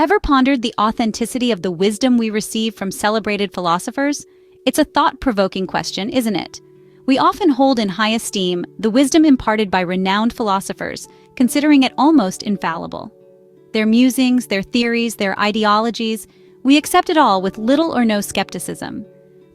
Ever pondered the authenticity of the wisdom we receive from celebrated philosophers? It's a thought-provoking question, isn't it? We often hold in high esteem the wisdom imparted by renowned philosophers, considering it almost infallible. Their musings, their theories, their ideologies, we accept it all with little or no skepticism.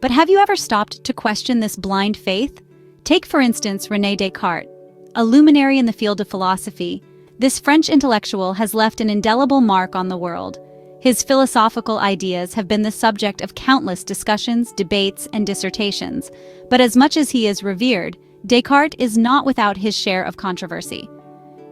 But have you ever stopped to question this blind faith? Take, for instance, René Descartes, a luminary in the field of philosophy. This French intellectual has left an indelible mark on the world. His philosophical ideas have been the subject of countless discussions, debates, and dissertations. But as much as he is revered, Descartes is not without his share of controversy.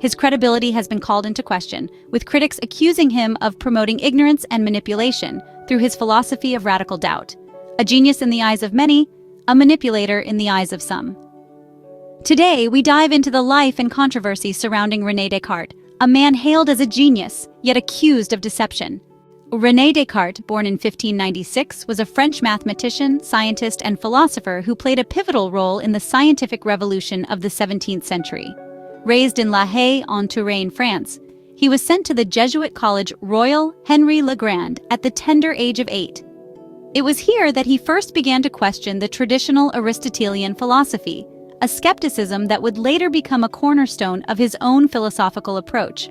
His credibility has been called into question, with critics accusing him of promoting ignorance and manipulation through his philosophy of radical doubt. A genius in the eyes of many, a manipulator in the eyes of some. Today, we dive into the life and controversy surrounding René Descartes, a man hailed as a genius, yet accused of deception. René Descartes, born in 1596, was a French mathematician, scientist, and philosopher who played a pivotal role in the scientific revolution of the 17th century. Raised in La Haye en Touraine, France, he was sent to the Jesuit college Royal Henri le Grand at the tender age of 8. It was here that he first began to question the traditional Aristotelian philosophy, a skepticism that would later become a cornerstone of his own philosophical approach.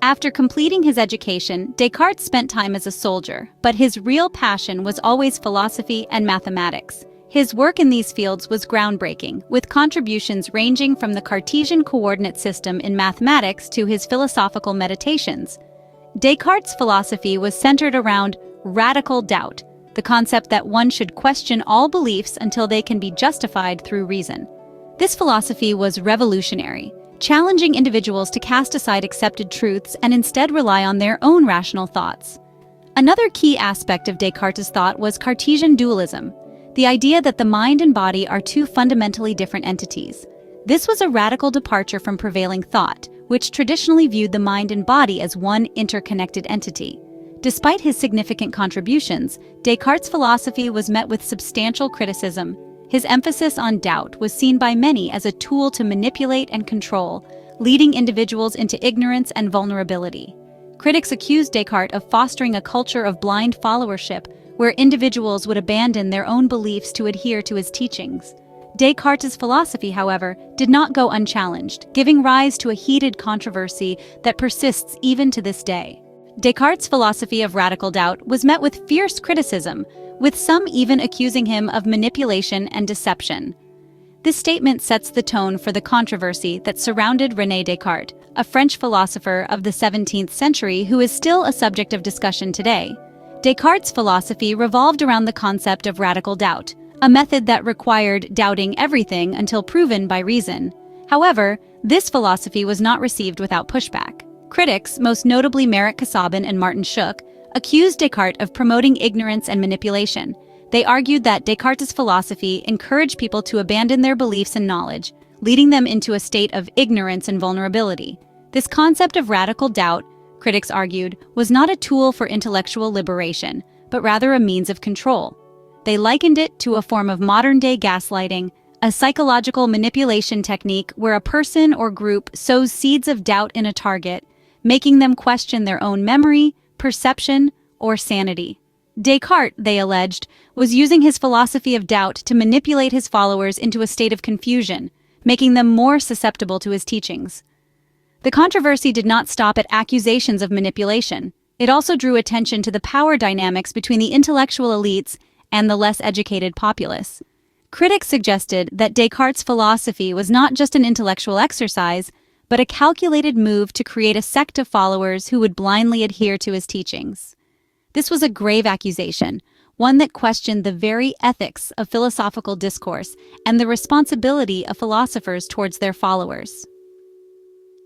After completing his education, Descartes spent time as a soldier, but his real passion was always philosophy and mathematics. His work in these fields was groundbreaking, with contributions ranging from the Cartesian coordinate system in mathematics to his philosophical meditations. Descartes' philosophy was centered around radical doubt, the concept that one should question all beliefs until they can be justified through reason. This philosophy was revolutionary, challenging individuals to cast aside accepted truths and instead rely on their own rational thoughts. Another key aspect of Descartes' thought was Cartesian dualism, the idea that the mind and body are two fundamentally different entities. This was a radical departure from prevailing thought, which traditionally viewed the mind and body as one interconnected entity. Despite his significant contributions, Descartes' philosophy was met with substantial criticism. His emphasis on doubt was seen by many as a tool to manipulate and control, leading individuals into ignorance and vulnerability. Critics accused Descartes of fostering a culture of blind followership, where individuals would abandon their own beliefs to adhere to his teachings. Descartes' philosophy, however, did not go unchallenged, giving rise to a heated controversy that persists even to this day. Descartes' philosophy of radical doubt was met with fierce criticism, with some even accusing him of manipulation and deception. This statement sets the tone for the controversy that surrounded René Descartes, a French philosopher of the 17th century who is still a subject of discussion today. Descartes' philosophy revolved around the concept of radical doubt, a method that required doubting everything until proven by reason. However, this philosophy was not received without pushback. Critics, most notably Marek Kasabin and Martin Schuck, accused Descartes of promoting ignorance and manipulation. They argued that Descartes' philosophy encouraged people to abandon their beliefs and knowledge, leading them into a state of ignorance and vulnerability. This concept of radical doubt, critics argued, was not a tool for intellectual liberation, but rather a means of control. They likened it to a form of modern-day gaslighting, a psychological manipulation technique where a person or group sows seeds of doubt in a target, making them question their own memory, perception, or sanity. Descartes, they alleged, was using his philosophy of doubt to manipulate his followers into a state of confusion, making them more susceptible to his teachings. The controversy did not stop at accusations of manipulation. It also drew attention to the power dynamics between the intellectual elites and the less educated populace. Critics suggested that Descartes' philosophy was not just an intellectual exercise, but a calculated move to create a sect of followers who would blindly adhere to his teachings. This was a grave accusation, one that questioned the very ethics of philosophical discourse and the responsibility of philosophers towards their followers.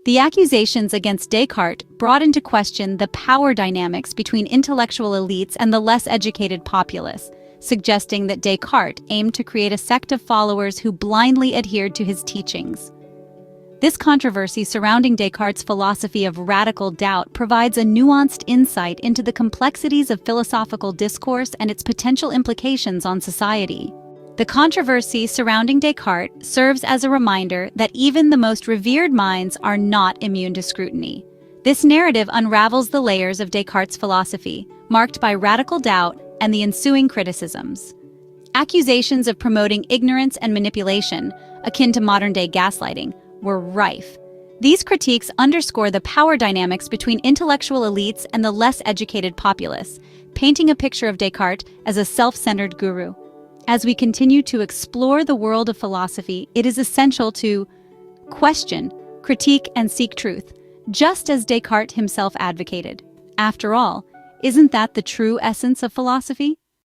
The accusations against Descartes brought into question the power dynamics between intellectual elites and the less educated populace, suggesting that Descartes aimed to create a sect of followers who blindly adhered to his teachings. This controversy surrounding Descartes' philosophy of radical doubt provides a nuanced insight into the complexities of philosophical discourse and its potential implications on society. The controversy surrounding Descartes serves as a reminder that even the most revered minds are not immune to scrutiny. This narrative unravels the layers of Descartes' philosophy, marked by radical doubt and the ensuing criticisms. Accusations of promoting ignorance and manipulation, akin to modern-day gaslighting, were rife. These critiques underscore the power dynamics between intellectual elites and the less educated populace, painting a picture of Descartes as a self-centered guru. As we continue to explore the world of philosophy, it is essential to question, critique, and seek truth, just as Descartes himself advocated. After all, isn't that the true essence of philosophy?